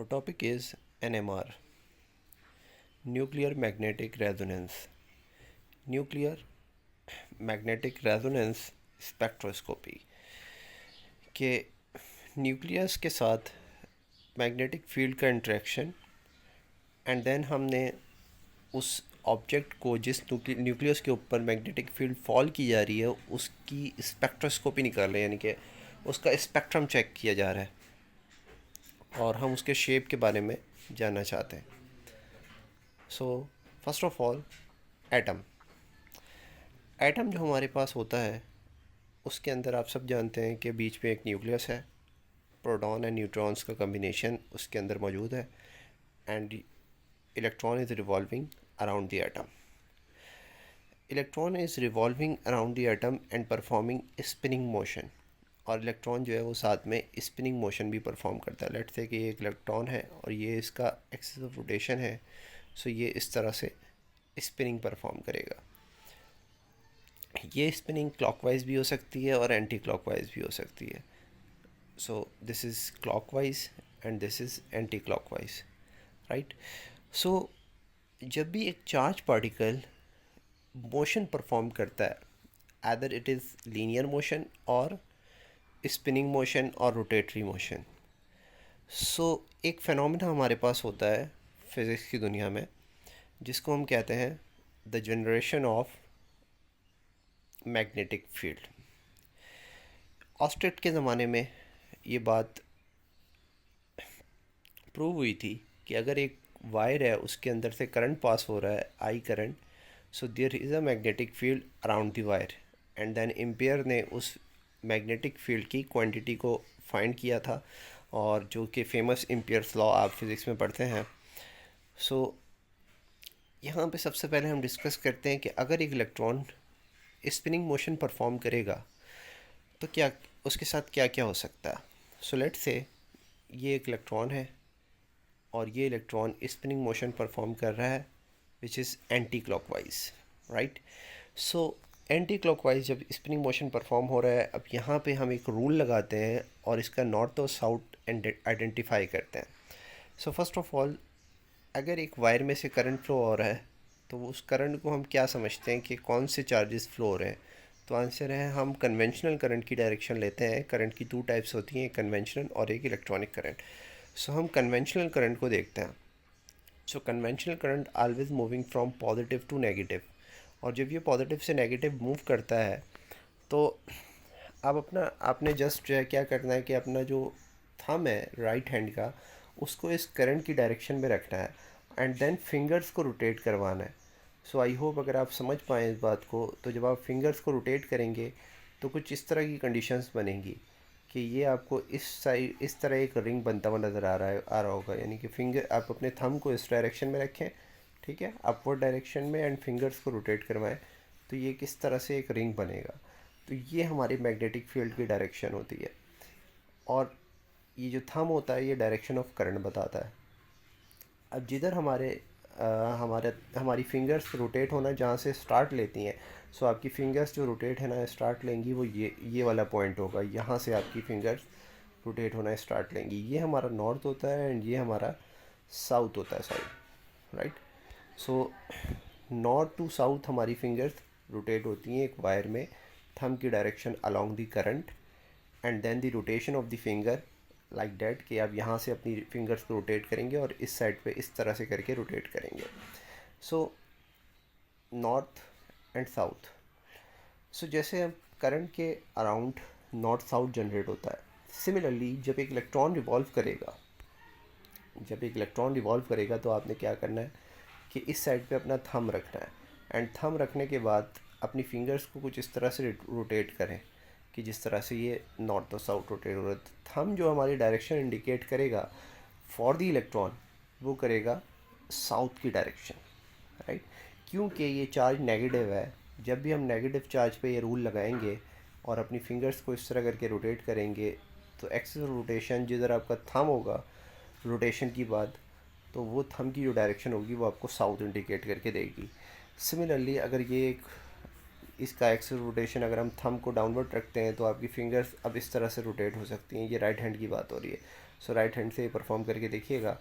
Our topic is NMR, Nuclear Magnetic Resonance. Nuclear Magnetic Resonance spectroscopy के nucleus के साथ magnetic field का interaction and then हमने उस ऑब्जेक्ट को जिस न्यूक्लियस के ऊपर मैग्नेटिक फील्ड फॉल की जा रही है उसकी स्पेक्ट्रोस्कोपी निकाल रहे हैं, यानी कि उसका स्पेक्ट्रम चेक किया जा रहा है और हम उसके शेप के बारे में जानना चाहते हैं। So first of all atom जो हमारे पास होता है उसके अंदर आप सब जानते हैं कि बीच में एक न्यूक्लियस है, प्रोटॉन एंड न्यूट्रॉन्स का कम्बिनेशन उसके अंदर मौजूद है and electron is revolving around the atom. Electron is revolving around the atom and performing spinning motion, और इलेक्ट्रॉन जो है वो साथ में स्पिनिंग मोशन भी परफॉर्म करता है। लेट्स से कि ये एक इलेक्ट्रॉन है और ये इसका एक्सिस ऑफ रोटेशन है, सो ये इस तरह से स्पिनिंग परफॉर्म करेगा। ये स्पिनिंग क्लॉकवाइज भी हो सकती है और एंटी क्लॉकवाइज भी हो सकती है। So this is clockwise and this is anticlockwise, right. So जब भी एक चार्ज पार्टिकल मोशन परफॉर्म करता है, either it is linear motion और स्पिनिंग मोशन और रोटेटरी मोशन, सो एक फेनोमेना हमारे पास होता है फिज़िक्स की दुनिया में जिसको हम कहते हैं the generation of magnetic field. Oersted के ज़माने में ये बात प्रूव हुई थी कि अगर एक वायर है उसके अंदर से करंट पास हो रहा है, I current, so there is a magnetic field around the wire and then Ampere ने उस मैग्नेटिक फील्ड की क्वांटिटी को फाइंड किया था, और जो कि फेमस एम्पियर्स लॉ आप फिज़िक्स में पढ़ते हैं। सो यहाँ पे सबसे पहले हम डिस्कस करते हैं कि अगर एक इलेक्ट्रॉन स्पिनिंग मोशन परफॉर्म करेगा तो क्या उसके साथ क्या क्या हो सकता है। सो लेट्स से ये एक इलेक्ट्रॉन है और ये इलेक्ट्रॉन स्पिनिंग मोशन परफॉर्म कर रहा है which is anticlockwise, right. So anti clockwise जब स्पिनिंग मोशन परफॉर्म हो रहा है, अब यहाँ पे हम एक रूल लगाते हैं और इसका नॉर्थ और साउथ आइडेंटिफाई करते हैं। सो फर्स्ट ऑफ ऑल, अगर एक वायर में से करंट फ्लो हो रहा है तो उस करंट को हम क्या समझते हैं कि कौन से चार्जेस फ्लो हो रहे हैं। तो आंसर है हम कन्वेंशनल करंट की डायरेक्शन लेते हैं। करंट की दो टाइप्स होती हैं, एक कन्वेंशनल और एक इलेक्ट्रॉनिक करंट। सो हम कन्वेंशनल करंट को देखते हैं। So conventional current always moving from positive to negative, और जब ये पॉजिटिव से नेगेटिव मूव करता है तो अब आपने जस्ट जो है क्या करना है कि अपना जो थंब है राइट हैंड का उसको इस करंट की डायरेक्शन में रखना है एंड देन फिंगर्स को रोटेट करवाना है। सो आई होप अगर आप समझ पाएँ इस बात को, तो जब आप फिंगर्स को रोटेट करेंगे तो कुछ इस तरह की कंडीशंस बनेंगी कि ये आपको इस साइड इस तरह एक रिंग बनता हुआ नज़र आ रहा होगा, यानी कि फिंगर आप अपने थंब को इस डायरेक्शन में रखें, ठीक है, अपवर्ड डायरेक्शन में, एंड फिंगर्स को रोटेट करवाएं तो ये किस तरह से एक रिंग बनेगा। तो ये हमारी मैग्नेटिक फील्ड की डायरेक्शन होती है, और ये जो थंब होता है ये डायरेक्शन ऑफ करंट बताता है। अब जिधर हमारी फिंगर्स रोटेट होना जहाँ से स्टार्ट लेती हैं, सो आपकी फिंगर्स जो रोटेट है ना स्टार्ट लेंगी वो ये वाला पॉइंट होगा, यहाँ से आपकी फिंगर्स रोटेट होना स्टार्ट लेंगी। ये हमारा नॉर्थ होता है एंड ये हमारा साउथ होता है side, right. So north to south हमारी फिंगर्स रोटेट होती हैं एक वायर में, थंब की direction along the current, and then the rotation of the finger like that कि आप यहाँ से अपनी फिंगर्स को रोटेट करेंगे और इस साइड पे इस तरह से करके रोटेट करेंगे। So north and south. So जैसे करंट के अराउंड नॉर्थ साउथ जनरेट होता है, सिमिलरली जब एक इलेक्ट्रॉन रिवॉल्व करेगा तो आपने क्या करना है कि इस साइड पे अपना थंब रखना है, एंड थंब रखने के बाद अपनी फिंगर्स को कुछ इस तरह से रोटेट करें कि जिस तरह से ये नॉर्थ और साउथ रोटेट हो रहा है। थंब जो हमारी डायरेक्शन इंडिकेट करेगा फॉर द इलेक्ट्रॉन वो करेगा साउथ की डायरेक्शन, राइट, क्योंकि ये चार्ज नेगेटिव है। जब भी हम नेगेटिव चार्ज पे ये रूल लगाएंगे और अपनी फिंगर्स को इस तरह करके रोटेट करेंगे तो एक्सिस रोटेशन जिधर आपका थंब होगा रोटेशन की बात, तो वो थंब की जो डायरेक्शन होगी वो आपको साउथ इंडिकेट करके देगी। सिमिलरली अगर ये एक इसका एक्सिस रोटेशन अगर हम थंब को डाउनवर्ड रखते हैं तो आपकी फिंगर्स अब इस तरह से रोटेट हो सकती हैं। ये राइट हैंड की बात हो रही है। सो राइट हैंड से परफॉर्म करके देखिएगा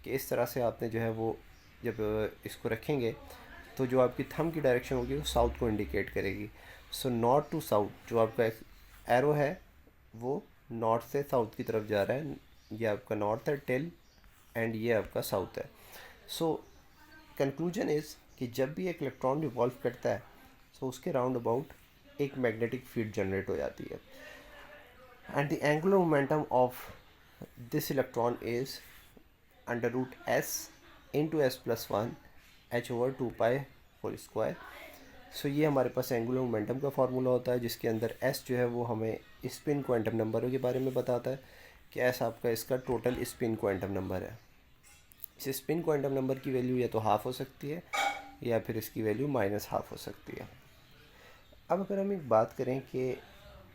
कि इस तरह से आपने जो है वो जब इसको रखेंगे तो जो आपकी थंब की डायरेक्शन होगी वो साउथ को इंडिकेट करेगी। सो नॉर्थ टू साउथ जो आपका एरो है वो नॉर्थ से साउथ की तरफ जा रहा है। ये आपका नॉर्थ है टिल, एंड ये आपका साउथ है। सो कंक्लूजन इज़ कि जब भी एक इलेक्ट्रॉन रिवॉल्व करता है तो उसके राउंड अबाउट एक मैग्नेटिक फील्ड जनरेट हो जाती है, and the angular momentum of this electron is under root S into S plus one H over two pi whole square. So ये हमारे पास एंगुलर मोमेंटम का फार्मूला होता है, जिसके अंदर एस जो है वो हमें स्पिन क्वांटम नंबरों के बारे में बताता है कि एस आपका इसका टोटल स्पिन क्वांटम नंबर है। इस स्पिन क्वांटम नंबर की वैल्यू या तो हाफ हो सकती है या फिर इसकी वैल्यू माइनस हाफ हो सकती है। अब अगर हम एक बात करें कि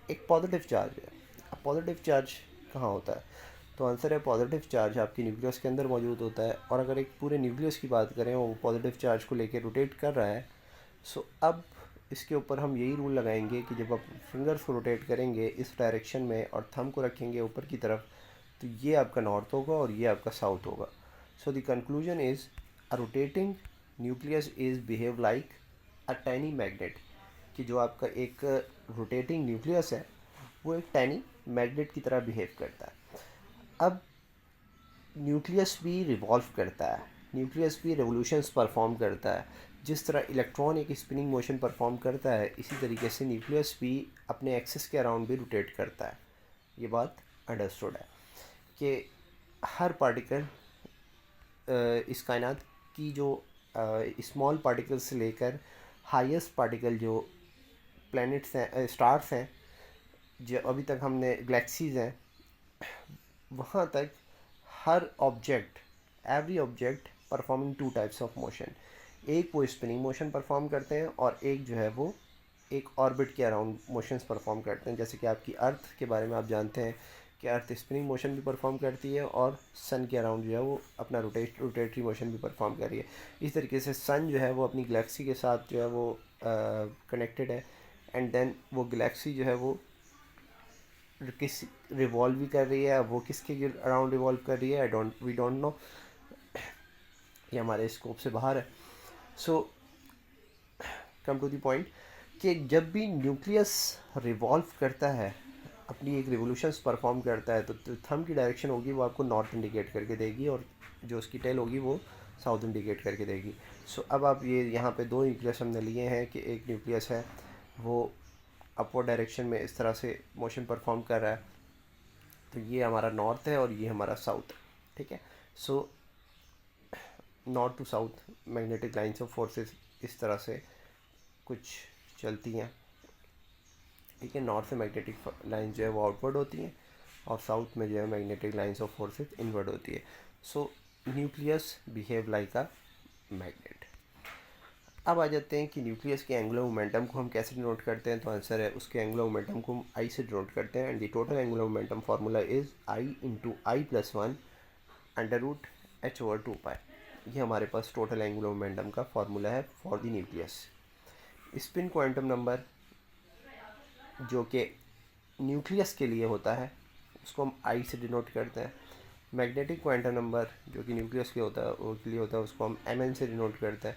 एक पॉजिटिव चार्ज है, अब पॉजिटिव चार्ज कहाँ होता है, तो आंसर है पॉजिटिव चार्ज आपकी न्यूक्लियस के अंदर मौजूद होता है। और अगर एक पूरे न्यूक्लियस की बात करें वो पॉजिटिव चार्ज को लेकर रोटेट कर रहा है, सो अब इसके ऊपर हम यही रूल लगाएंगे कि जब आप फिंगर्स को रोटेट करेंगे इस डायरेक्शन में और थंब को रखेंगे ऊपर की तरफ, तो ये आपका नॉर्थ होगा और ये आपका साउथ होगा। So the conclusion is a rotating nucleus is behave like a tiny magnet, कि जो आपका एक रोटेटिंग न्यूक्लियस है वो एक टाइनी मैग्नेट की तरह बिहेव करता है। अब न्यूक्लियस भी रिवॉल्व करता है, न्यूक्लियस भी रेवोल्यूशंस परफॉर्म करता है। जिस तरह इलेक्ट्रॉन एक स्पिनिंग मोशन परफॉर्म करता है, इसी तरीके से न्यूक्लियस भी अपने एक्सिस के अराउंड भी रोटेट करता है। ये बात अंडरस्टूड है कि हर पार्टिकल इस कायनात की जो स्मॉल पार्टिकल से लेकर हाईएस्ट पार्टिकल जो प्लैनेट्स हैं, स्टार्स हैं, जो अभी तक हमने गैलेक्सीज हैं, वहाँ तक हर object, every object performing two types of motion. एक वो स्पिनिंग मोशन परफॉर्म करते हैं और एक जो है वो एक ऑर्बिट के अराउंड मोशंस परफॉर्म करते हैं। जैसे कि आपकी अर्थ के बारे में आप जानते हैं कि अर्थ स्पिनिंग मोशन भी परफॉर्म करती है और सन के अराउंड जो है वो अपना रोटेटरी मोशन भी परफॉर्म कर रही है। इस तरीके से सन जो है वो अपनी गैलेक्सी के साथ जो है वो कनेक्टेड है, एंड देन वो गैलेक्सी जो है वो किस रिवॉल्व भी कर रही है। अब वो किसके अराउंड रिवॉल्व कर रही है वी डोंट नो, ये हमारे स्कोप से बाहर है। सो कम टू द पॉइंट कि जब भी न्यूक्लियस रिवॉल्व करता है, अपनी एक रिवोल्यूशंस परफॉर्म करता है, तो थंब की डायरेक्शन होगी वो आपको नॉर्थ इंडिकेट करके देगी और जो उसकी टेल होगी वो साउथ इंडिकेट करके देगी। सो अब आप ये यहाँ पे दो न्यूक्लियस हमने लिए हैं कि एक न्यूक्लियस है वो अपवर्ड डायरेक्शन में इस तरह से मोशन परफॉर्म कर रहा है, तो ये हमारा नॉर्थ है और ये हमारा साउथ है। ठीक है, so north to south magnetic lines of forces इस तरह से कुछ चलती हैं। ठीक है, नॉर्थ से मैग्नेटिक लाइन जो है वो आउटवर्ड होती हैं और साउथ में जो है magnetic lines of forces inward होती है। सो nucleus behave like a magnet. अब आ जाते हैं कि न्यूक्लियस के एंगुलर मोमेंटम को हम कैसे डिनोट करते हैं, तो आंसर है उसके एंगुलर मोमेंटम को हम आई से डिनोट करते हैं, and the total angular momentum formula is I into I plus one under root H over two pi. ये हमारे पास टोटल एंगुलर मोमेंटम का फार्मूला है for the nucleus. Spin quantum number जो कि न्यूक्लियस के लिए होता है उसको हम आई से डिनोट करते हैं। मैग्नेटिक क्वांटम नंबर जो कि न्यूक्लियस के होता है वो के लिए होता है उसको हम एम एन से डिनोट करते हैं।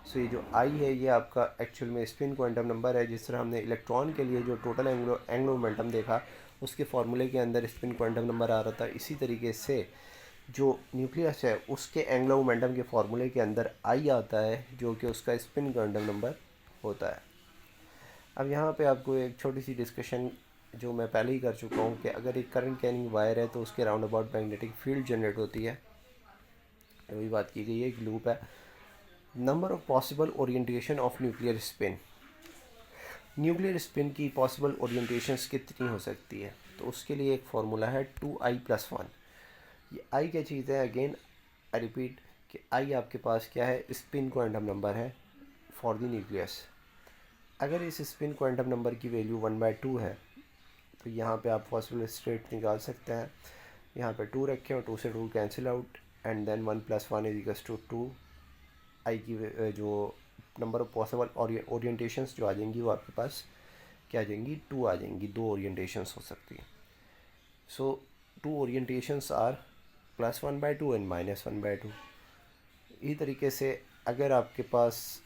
सो ये जो आई है ये आपका एक्चुअल में स्पिन क्वांटम नंबर है। जिस तरह हमने इलेक्ट्रॉन के लिए जो टोटल एंगुलर मोमेंटम देखा उसके फार्मूले के अंदर स्पिन क्वांटम नंबर आ रहा था, इसी तरीके से जो न्यूक्लियस है उसके एंगुलर मोमेंटम के फार्मूले के अंदर आई आता है जो कि उसका स्पिन क्वांटम नंबर होता है। अब यहाँ पे आपको एक छोटी सी डिस्कशन जो मैं पहले ही कर चुका हूँ कि अगर एक करंट कैरिंग वायर है तो उसके round about magnetic field generate होती है। वही बात की गई है, एक लूप है। Number of possible orientation of nuclear spin, nuclear spin की पॉसिबल ओरिएंटेशंस कितनी हो सकती है, तो उसके लिए एक फार्मूला है 2i+1। ये आई क्या चीज़ है, अगेन आई रिपीट कि आई आपके पास क्या है, स्पिन क्वांटम नंबर है फॉर द न्यूक्लियस। अगर इस स्पिन क्वांटम नंबर की वैल्यू 1/2 है तो यहाँ पे आप पॉसिबल स्टेट निकाल सकते हैं। यहाँ पे 2 रखें और 2 से 2 cancel out, and then 1+1 is 2। I की जो नंबर ऑफ पॉसिबल ओरिएंटेशंस जो आ जाएंगी वो आपके पास क्या आ जाएंगी, 2 आ जाएंगी, 2 ओरिएंटेशंस हो सकती हैं। सो टू ओरिएंटेशंस आर +1/2 एंड -1/2। इसी तरीके से अगर आपके पास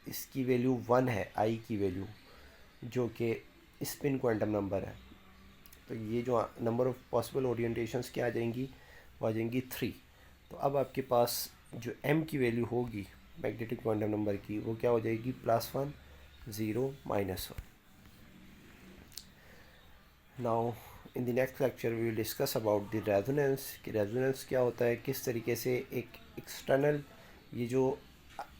इसकी वैल्यू 1 है, आई की वैल्यू, जो कि स्पिन क्वांटम नंबर है, तो ये जो नंबर ऑफ पॉसिबल ओरिएंटेशंस क्या आ जाएंगी, वो आ जाएंगी 3। तो अब आपके पास जो एम की वैल्यू होगी मैग्नेटिक क्वांटम नंबर की, वो क्या हो जाएगी, +1 0 -1। Now in the next lecture we will discuss about the resonance, कि रेजोनेंस क्या होता है, किस तरीके से एक एक्सटर्नल, ये जो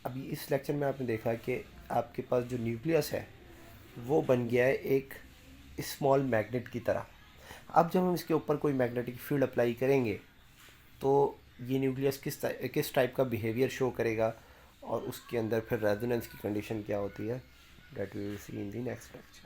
अभी इस लेक्चर में आपने देखा कि आपके पास जो न्यूक्लियस है वो बन गया है एक स्मॉल मैग्नेट की तरह। अब जब हम इसके ऊपर कोई मैग्नेटिक फील्ड अप्लाई करेंगे तो ये न्यूक्लियस किस टाइप का बिहेवियर शो करेगा, और उसके अंदर फिर रेजोनेंस की कंडीशन क्या होती है, that we will see in the next lecture.